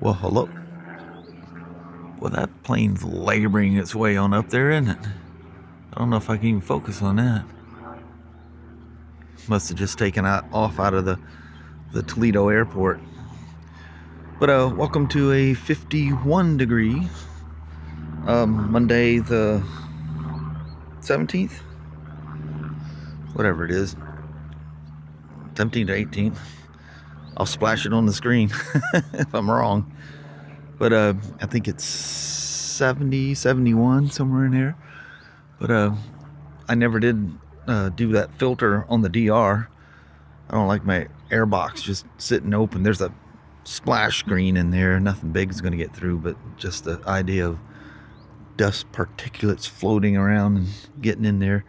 Well, hello. Well, that plane's laboring its way on up there, isn't it? I don't know if I can even focus on that. Must have just taken off out of the Toledo airport. But welcome to a 51 degree Monday the 17th, whatever it is, 17th or 18th. I'll splash it on the screen if I'm wrong. But I think it's 70, 71, somewhere in there. But I never did do that filter on the DR. I don't like my air box just sitting open. There's a splash screen in there. Nothing big is going to get through, but just the idea of dust particulates floating around and getting in there.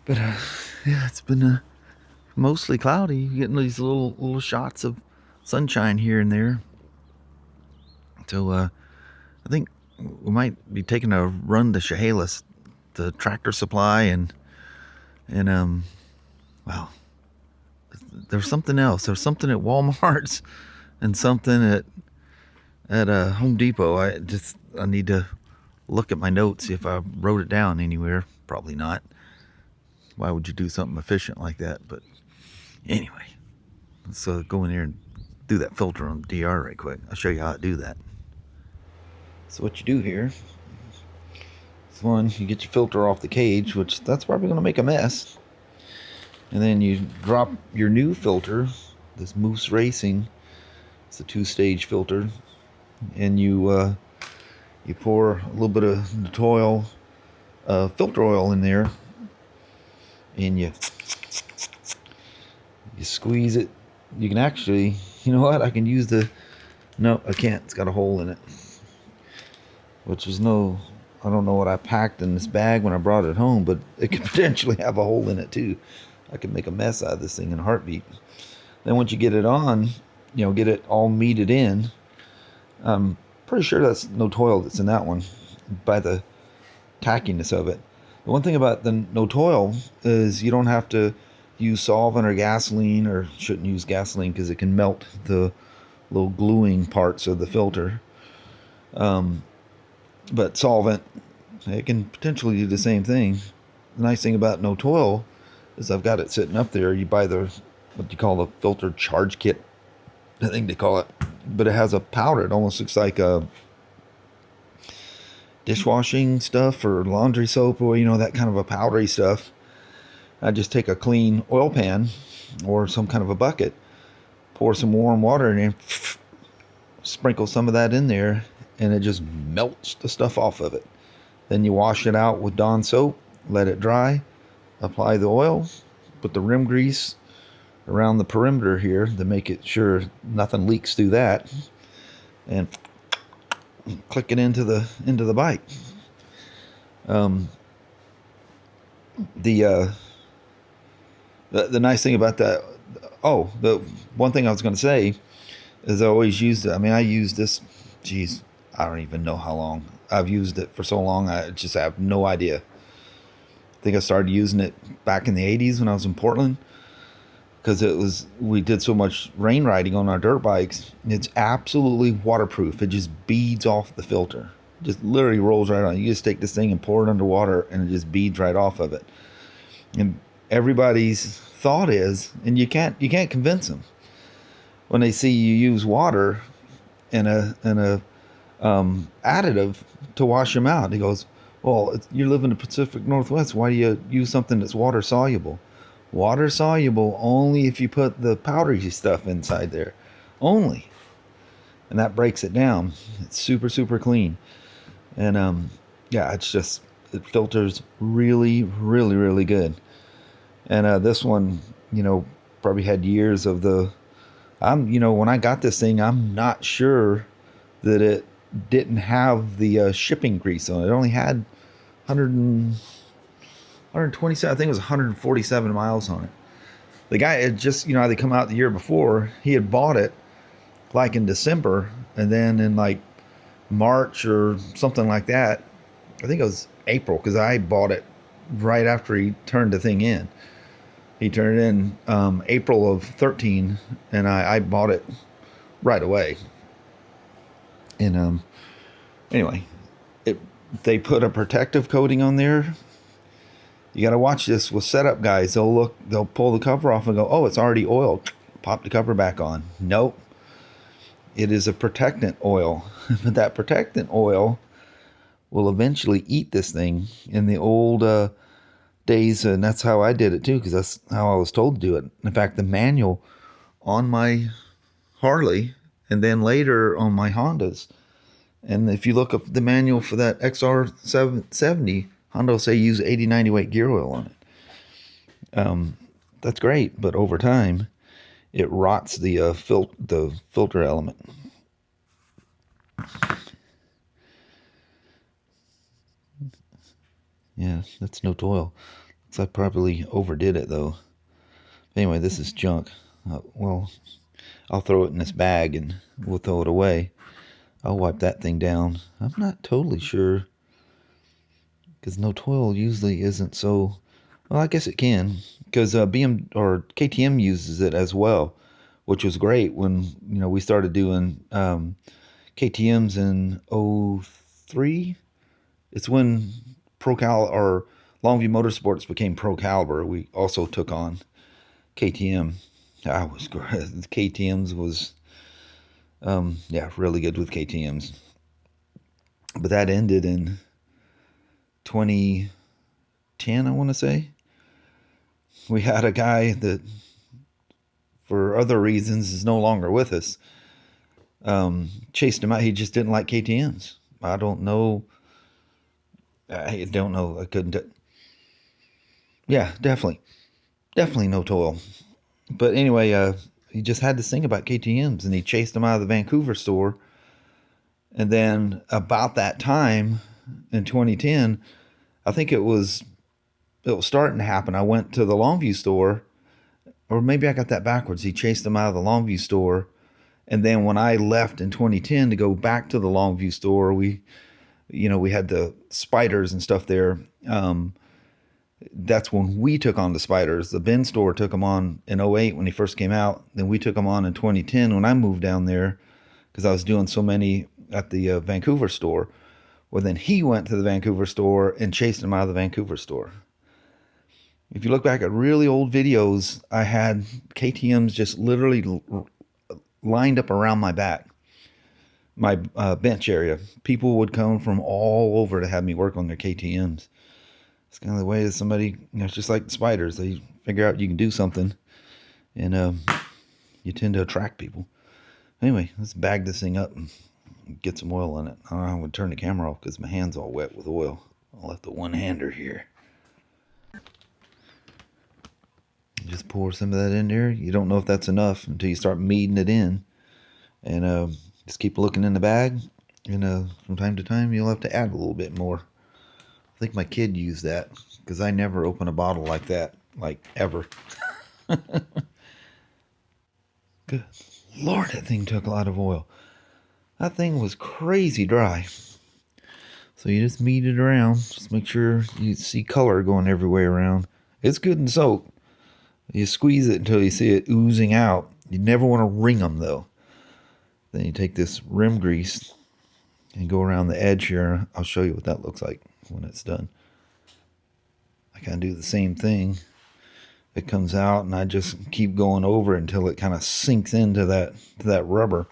But yeah, it's been mostly cloudy. You're getting these little shots of sunshine here and there. So I think we might be taking a run to Chehalis, the Tractor Supply, and well, there's something else. There's something at Walmart's and something at Home Depot. I need to look at my notes, see if I wrote it down anywhere. Probably not. Why would you do something efficient like that? But anyway, let's go in there and do that filter on the DR right quick. I'll show you how to do that. So what you do here is, one, you get your filter off the cage, which that's probably going to make a mess. And then you drop your new filter, this Moose Racing. It's a 2-stage filter. And you pour a little bit of oil, filter oil in there. And you squeeze it. You can actually, you know what, I can use no, I can't. It's got a hole in it. Which is I don't know what I packed in this bag when I brought it home, but it could potentially have a hole in it too. I could make a mess out of this thing in a heartbeat. Then once you get it on, get it all meated in. I'm pretty sure that's no toil that's in that one by the tackiness of it. The one thing about the no toil is you don't have to use solvent or gasoline, or shouldn't use gasoline because it can melt the little gluing parts of the filter. But solvent, it can potentially do the same thing. The nice thing about no toil is I've got it sitting up there. You buy what you call the filter charge kit, I think they call it. But it has a powder. It almost looks like a dishwashing stuff or laundry soap, or that kind of a powdery stuff. I just take a clean oil pan or some kind of a bucket, pour some warm water in there, sprinkle some of that in there, and it just melts the stuff off of it. Then you wash it out with Dawn soap, let it dry, apply the oil, put the rim grease around the perimeter here to make it sure nothing leaks through that, and click it into the bike. The nice thing about that, the one thing I was going to say is I always used it. I used this, I don't even know how long. I've used it for so long, I just have no idea. I think I started using it back in the 80s when I was in Portland, because we did so much rain riding on our dirt bikes. It's absolutely waterproof. It just beads off the filter. Just literally rolls right on. You just take this thing and pour it under water, and it just beads right off of it. And everybody's thought is, and you can't convince them when they see you use water and a additive to wash them out. He goes, well, you live in the Pacific Northwest. Why do you use something that's water soluble? Water soluble only if you put the powdery stuff inside there. Only. And that breaks it down. It's super, super clean. And yeah, it filters really, really, really good. And this one, probably had years of when I got this thing, I'm not sure that it didn't have the shipping grease on it. It only had 127, I think it was 147 miles on it. The guy had just, they come out the year before, he had bought it like in December, and then in like March or something like that, I think it was April, because I bought it right after he turned the thing in. He turned it in April of 13, and I bought it right away. And anyway, they put a protective coating on there. You got to watch this with setup guys. They'll pull the cover off and go, oh, it's already oiled. Pop the cover back on. Nope. It is a protectant oil. But that protectant oil will eventually eat this thing. In the old days, and that's how I did it too, because that's how I was told to do it. In fact, the manual on my Harley and then later on my Hondas, and if you look up the manual for that XR770, Honda will say use 80-90 weight gear oil on it. That's great, but over time, it rots the filter element. Yeah, that's no toil. Looks like I probably overdid it though. Anyway, this is junk. Well, I'll throw it in this bag and we'll throw it away. I'll wipe that thing down. I'm not totally sure, because no toil usually isn't so. Well, I guess it can, because BM or KTM uses it as well, which was great when we started doing KTM's in 03. It's when or Longview Motorsports became Pro Caliber. We also took on KTM. I was great. KTM's was really good with KTM's. But that ended in 2010, I want to say. We had a guy that, for other reasons, is no longer with us. Chased him out. He just didn't like KTM's. I don't know. I don't know. I couldn't. Yeah, definitely no toil. But anyway, he just had this thing about KTM's, and he chased them out of the Vancouver store. And then about that time in 2010, I think it was starting to happen. I went to the Longview store, or maybe I got that backwards. He chased them out of the Longview store. And then when I left in 2010 to go back to the Longview store, we had the Spyders and stuff there. That's when we took on the Spyders. The Ben store took them on in 08 when he first came out. Then we took them on in 2010 when I moved down there, because I was doing so many at the Vancouver store. Well, then he went to the Vancouver store and chased them out of the Vancouver store. If you look back at really old videos, I had KTM's just literally lined up around my back, my bench area. People would come from all over to have me work on their KTM's. It's kind of the way that somebody, it's just like the Spyders. They figure out you can do something, and you tend to attract people. Anyway, let's bag this thing up and get some oil in it. I don't know how I'm going to turn the camera off because my hand's all wet with oil. I'll have the one-hander here. Just pour some of that in there. You don't know if that's enough until you start kneading it in. And just keep looking in the bag. And from time to time, you'll have to add a little bit more. I think my kid used that, because I never open a bottle like that, like ever. Good Lord, that thing took a lot of oil. That thing was crazy dry. So you just knead it around. Just make sure you see color going everywhere around. It's good and soaked. You squeeze it until you see it oozing out. You never want to wring them, though. Then you take this rim grease and go around the edge here. I'll show you what that looks like when it's done. I kind of do the same thing. It comes out, and I just keep going over it until it kind of sinks into that rubber.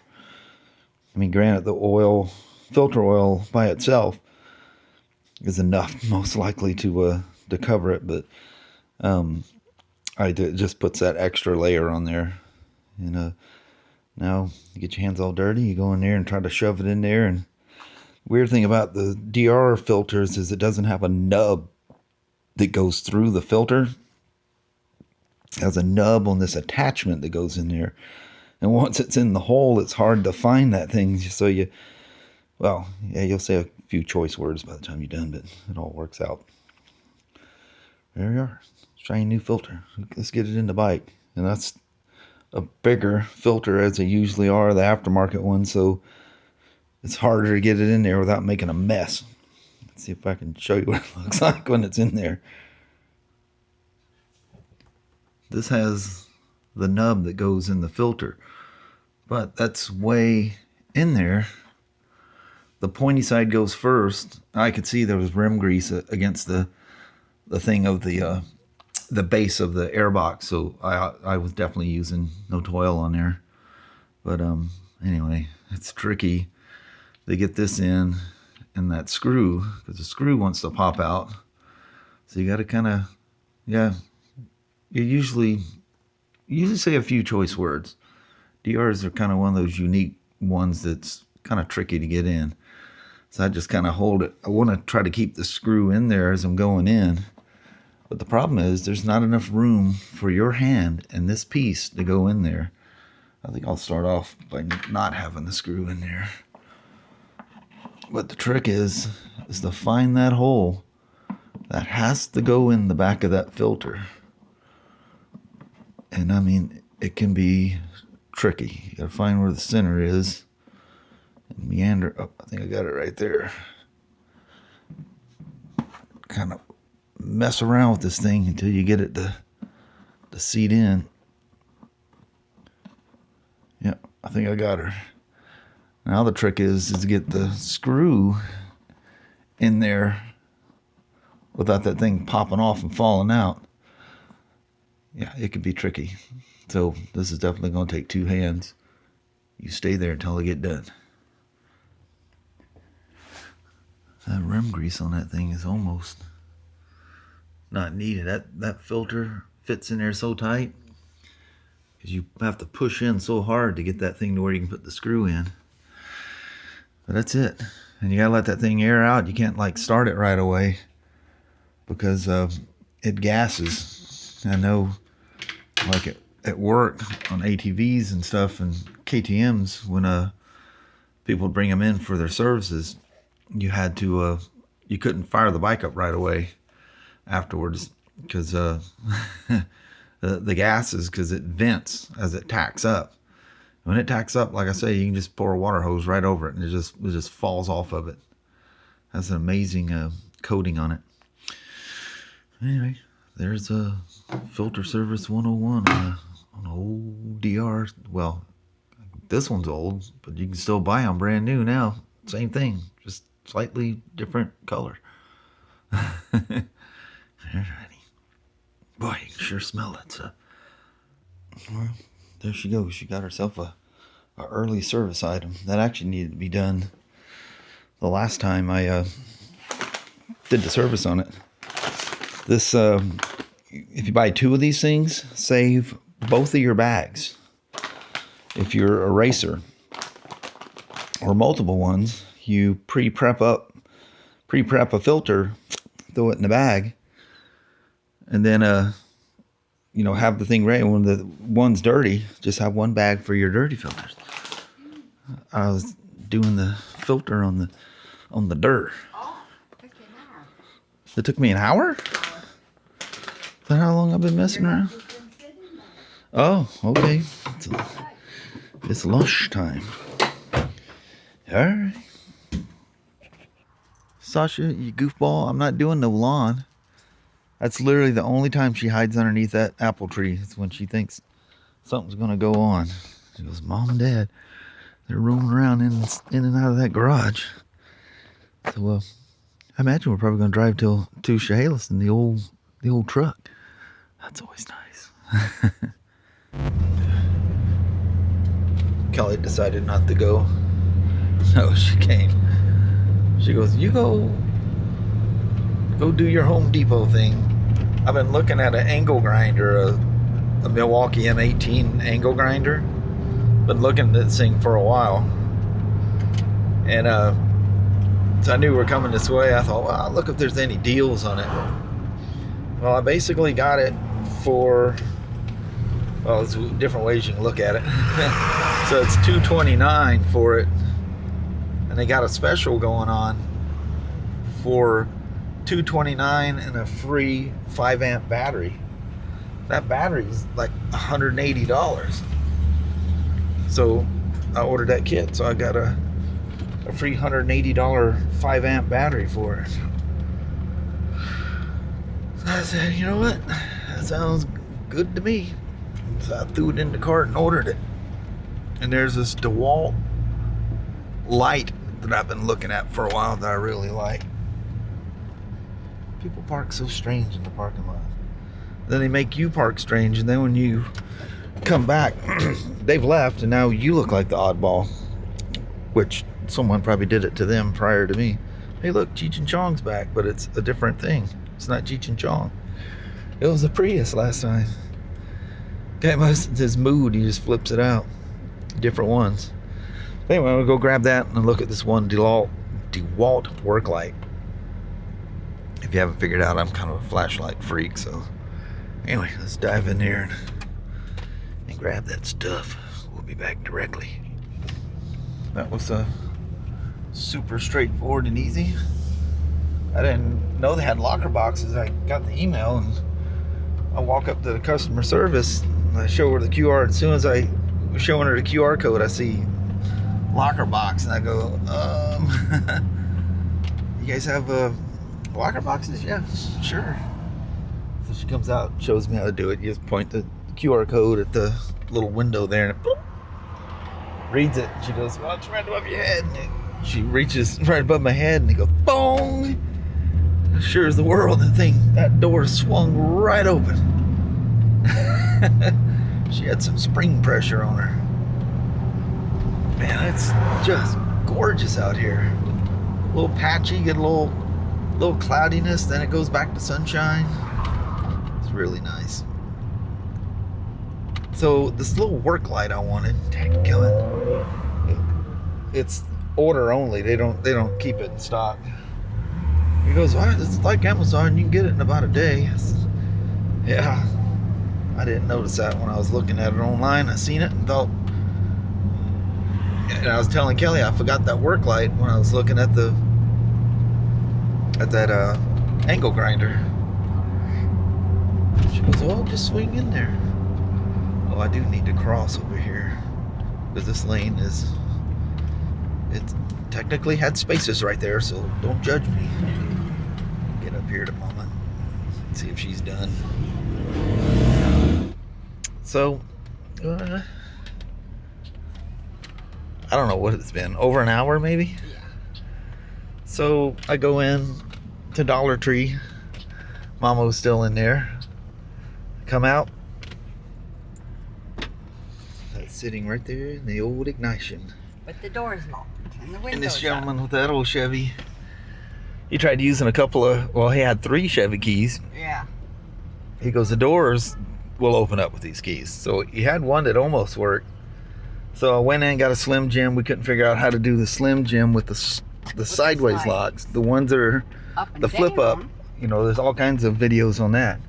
I mean, granted, the filter oil by itself is enough, most likely, to cover it, but it just puts that extra layer on there. And now you get your hands all dirty, you go in there and try to shove it in there. And weird thing about the DR filters is it doesn't have a nub that goes through the filter. It has a nub on this attachment that goes in there. And once it's in the hole, it's hard to find that thing. So you'll say a few choice words by the time you're done, but it all works out. There we are. Let's try a new filter. Let's get it in the bike. And that's a bigger filter, as they usually are, the aftermarket one. So it's harder to get it in there without making a mess. Let's see if I can show you what it looks like when it's in there. This has the nub that goes in the filter, but that's way in there. the pointy side goes first. I could see there was rim grease against the thing of the base of the airbox, so I was definitely using no toil on there. But anyway, it's tricky to get this in and that screw, because the screw wants to pop out. So you got to kind of, yeah, you usually say a few choice words. DRs are kind of one of those unique ones that's kind of tricky to get in. So I just kind of hold it. I want to try to keep the screw in there as I'm going in. But the problem is there's not enough room for your hand and this piece to go in there. I think I'll start off by not having the screw in there. But the trick is to find that hole that has to go in the back of that filter. And I mean, it can be tricky. You gotta find where the center is and meander up. I think I got it right there. Kind of mess around with this thing until you get it to seat in. Yeah, I think I got her. Now the trick is to get the screw in there without that thing popping off and falling out. Yeah, it could be tricky. So this is definitely going to take two hands. You stay there until I get done. That rim grease on that thing is almost not needed. That filter fits in there so tight because you have to push in so hard to get that thing to where you can put the screw in. But that's it. And you gotta let that thing air out. You can't like start it right away because it gases. I know, like at work on ATVs and stuff and KTMs, when people would bring them in for their services, you had to you couldn't fire the bike up right away afterwards because the gases, because it vents as it tacks up. When it tacks up, like I say, you can just pour a water hose right over it and it just falls off of it. Has an amazing coating on it. Anyway, there's a filter service 101 on an old DR. Well, this one's old, but you can still buy them brand new now. Same thing, just slightly different color. Alrighty. Boy, you can sure smell it. So. Well, there she goes. She got herself a early service item. That actually needed to be done the last time I did the service on it. This, if you buy two of these things, save both of your bags. If you're a racer or multiple ones, you pre-prep a filter, throw it in the bag, and then have the thing ready. When the one's dirty, just have one bag for your dirty filters. I was doing the filter on the dirt. Oh, it took you an hour. It took me an hour? Is that how long I've been messing around? Oh, okay. It's lunch time. Alright. Sasha, you goofball, I'm not doing no lawn. That's literally the only time she hides underneath that apple tree. It's when she thinks something's going to go on. She goes, Mom and Dad, they're roaming around in and out of that garage. So, I imagine we're probably going to drive to Chehalis in the old truck. That's always nice. Kelly decided not to go. So she came. She goes, you go do your Home Depot thing. I've been looking at an angle grinder, a Milwaukee M18 angle grinder. Been looking at this thing for a while. And so I knew we were coming this way. I thought, well, I'll look if there's any deals on it. Well, I basically got it for, well, there's different ways you can look at it. So it's $229 for it. And they got a special going on for $229 and a free 5-amp battery. That battery is like $180. So I ordered that kit, so I got a free $180 5-amp battery for it. So I said, you know what, that sounds good to me. So I threw it in the cart and ordered it. And there's this DeWalt light that I've been looking at for a while that I really like. People park so strange in the parking lot. Then they make you park strange, and then when you come back, they've left, and now you look like the oddball. Which someone probably did it to them prior to me. Hey, look, Cheech and Chong's back, but it's a different thing. It's not Cheech and Chong. It was a Prius last time. Guy must his mood, he just flips it out. Different ones. Anyway, we'll go grab that and look at this one DeWalt work light. If you haven't figured out, I'm kind of a flashlight freak, so anyway, let's dive in there and grab that stuff. We'll be back directly. That was super straightforward and easy. I didn't know they had locker boxes. I got the email and I walk up to the customer service and I show her the QR. As soon as I was showing her the QR code, I see locker box and I go, you guys have locker boxes? Yeah, sure. So she comes out, shows me how to do it. You just point the QR code at the little window there and it boop, reads it. She goes, well, it's right above your head. And she reaches right above my head and it goes, boom. Sure as the world, that door swung right open. She had some spring pressure on her. Man, it's just gorgeous out here. A little patchy, get a little cloudiness, then it goes back to sunshine. It's really nice. So this little work light I wanted, it's order only. They don't keep it in stock. He goes, well, it's like Amazon, you can get it in about a day. Yeah, I didn't notice that when I was looking at it online. I seen it and thought, and I was telling Kelly I forgot that work light when I was looking at that angle grinder. She goes, oh, just swing in there. Oh, I do need to cross over here because this lane it technically had spaces right there, so don't judge me. Get up here at a moment, see if she's done. So I don't know what it's been, over an hour maybe. Yeah. So I go in to Dollar Tree. Mama was still in there. Come out. That's sitting right there in the old ignition. But the door's locked and the window's And this gentleman up. with that old Chevy, he tried using he had 3 Chevy keys. Yeah. He goes, the doors will open up with these keys. So he had one that almost worked. So I went in and got a Slim Jim. We couldn't figure out how to do the Slim Jim with the sideways slide. locks. The ones that are Up and the flip up. down. You know, there's all kinds of videos on that.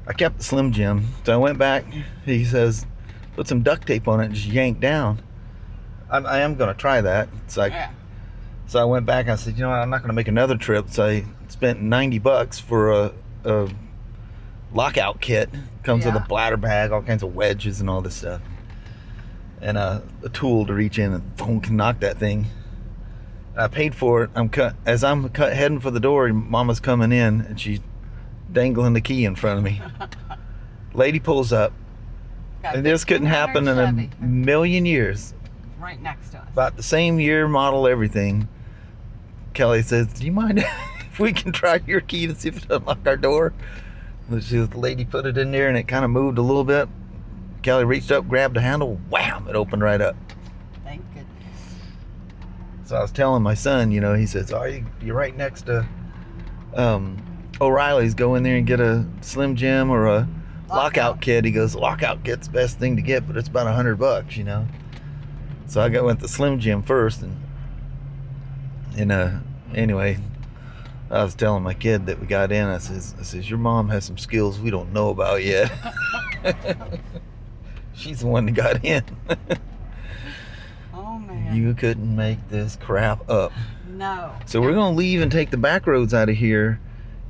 I kept the Slim Jim. So I went back. He says, put some duct tape on it and just yank down. I am going to try that. It's like, Yeah. so I went back and I said, you know what, I'm not going to make another trip. So I spent $90 for a lockout kit. Comes with a bladder bag, all kinds of wedges and all this stuff. And a tool to reach in and can knock that thing. I paid for it. I'm heading for the door. Mama's coming in and she's dangling the key in front of me. Lady pulls up. Got And this couldn't happen in Chevy a million years. right next to us. About the same year, model, everything. Kelly says, do you mind if we can try your key to see if it'll unlock our door? The lady put it in there and it kind of moved a little bit. Kelly reached up, grabbed the handle, wham, it opened right up. Thank goodness. So I was telling my son, you know, he says, oh, you're right next to O'Reilly's. Go in there and get a Slim Jim or a lockout kit. He goes, lockout kit's the best thing to get, but it's about $100, you know. So I went the Slim Jim first, and anyway, I was telling my kid that we got in. I says, your mom has some skills we don't know about yet. She's the one that got in. Oh man. You couldn't make this crap up. No. So we're gonna leave and take the back roads out of here,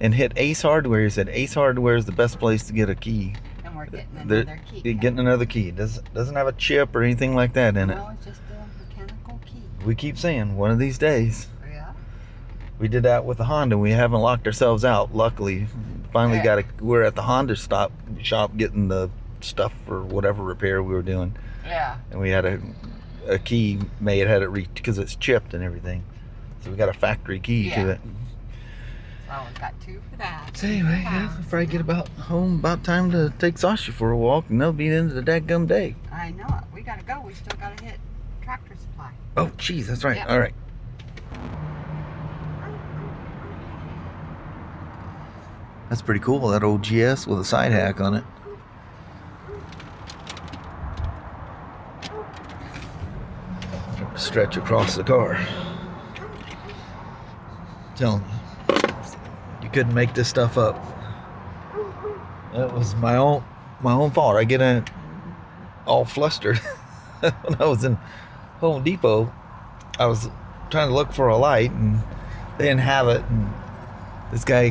and hit Ace Hardware. He said Ace Hardware is the best place to get a key. And we're getting another key. Getting another key. Doesn't have a chip or anything like that in it. No, it's just a mechanical key. We keep saying one of these days. Yeah. We did that with the Honda. We haven't locked ourselves out. Luckily, finally we're at the Honda shop getting the stuff for whatever repair we were doing, Yeah. and we had a key made, had it because it's chipped and everything. So we got a factory key to it. Well, we got 2 for that. So anyway, yeah, if I get home about time to take Sasha for a walk, and that'll be the end of the dadgum day. I know it. We gotta go. We still gotta hit Tractor Supply. Oh, geez, that's right. Yep. All right. That's pretty cool, that old GS with a side hack on it. Stretch across the car. Telling you couldn't make this stuff up. That was my own fault. I get in all flustered. When I was in Home Depot, I was trying to look for a light and they didn't have it, and this guy,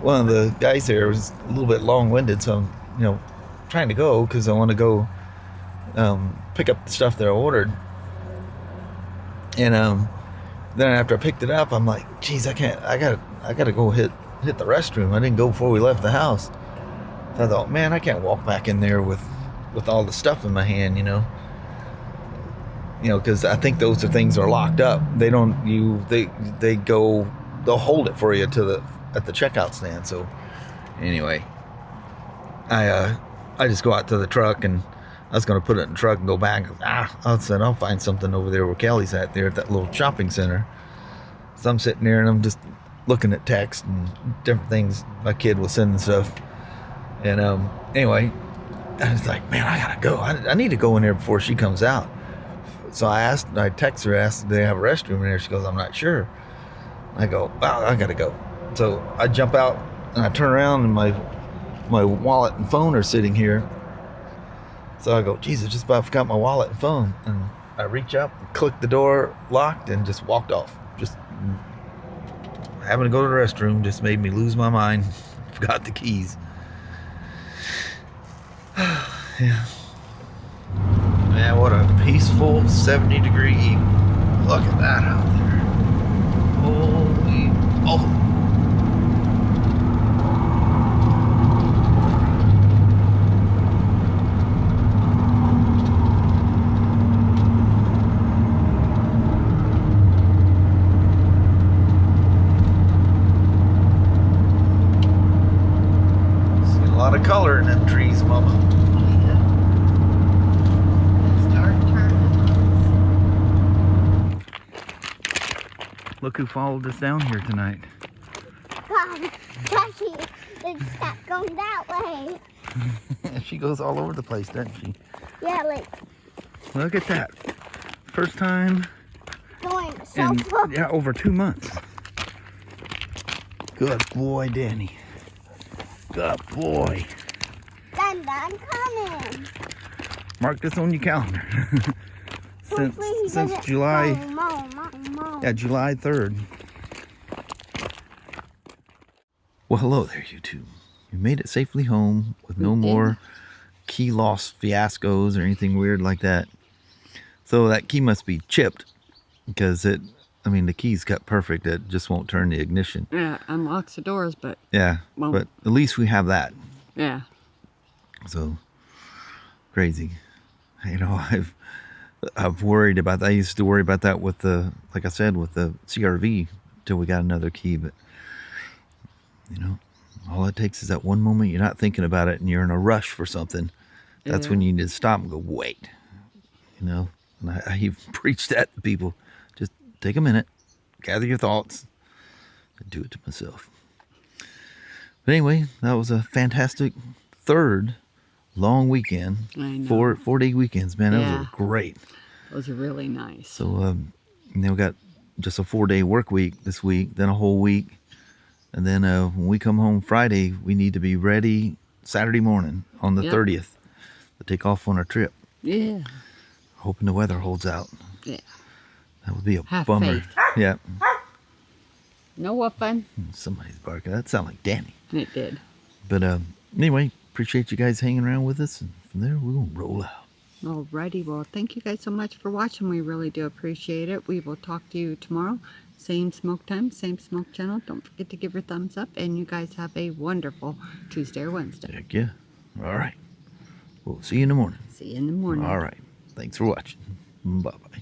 one of the guys there, was a little bit long-winded, so I'm trying to go because I want to go pick up the stuff that I ordered. And then after I picked it up, I'm like, geez, I gotta go hit the restroom. I didn't go before we left the house. So I thought, man, I can't walk back in there with all the stuff in my hand, because I think those things are locked up. They'll hold it for you at the checkout stand. So anyway, I just go out to the truck, and I was going to put it in the truck and go back. I said, I'll find something over there where Kelly's at, there at that little shopping center. So I'm sitting there and I'm just looking at text and different things my kid was sending stuff. And anyway, I was like, man, I gotta go. I need to go in there before she comes out. So I text her, asked, do they have a restroom in there? She goes, I'm not sure. I go, wow, I gotta go. So I jump out and I turn around and my wallet and phone are sitting here. So I go, geez, I just about forgot my wallet and phone. And I reach up, click the door, locked, and just walked off. Just having to go to the restroom just made me lose my mind. Forgot the keys. Yeah. Man, what a peaceful 70-degree evening. Look at that out there. Holy, oh. See a lot of color in them trees, Mama. Look who followed us down here tonight. Jackie, it's not going that way. She goes all over the place, doesn't she? Yeah, like Look at that. First time going so far. in over 2 months. Good boy, Danny. Good boy. Then I'm coming. Mark this on your calendar. since July. Yeah, July 3rd. Well, hello there, YouTube. You made it safely home with no more key loss fiascos or anything weird like that. So that key must be chipped because the key's cut perfect. It just won't turn the ignition. Yeah, unlocks the doors, but... Yeah, but at least we have that. Yeah. So, crazy. I've worried about that. I used to worry about that with like I said, with the CRV till we got another key. But, all it takes is that one moment you're not thinking about it and you're in a rush for something. That's when you need to stop and go, wait. And I even preach that to people. Just take a minute, gather your thoughts, and do it to myself. But anyway, that was a fantastic third long weekend. I know. 4-day weekends, man. That was great. Those are really nice. So, we got just a 4-day work week this week, then a whole week. And then when we come home Friday, we need to be ready Saturday morning on the 30th to take off on our trip. Yeah. Hoping the weather holds out. Yeah. That would be a Have bummer. faith. Yeah. No whooping. Somebody's barking. That sounded like Danny. It did. But anyway, appreciate you guys hanging around with us. And from there, we're going to roll out. Alrighty, well, thank you guys so much for watching. We really do appreciate it. We will talk to you tomorrow. Same smoke time, same smoke channel. Don't forget to give your thumbs up. And you guys have a wonderful Tuesday or Wednesday. Heck yeah. All right. We'll see you in the morning. See you in the morning. All right. Thanks for watching. Bye-bye.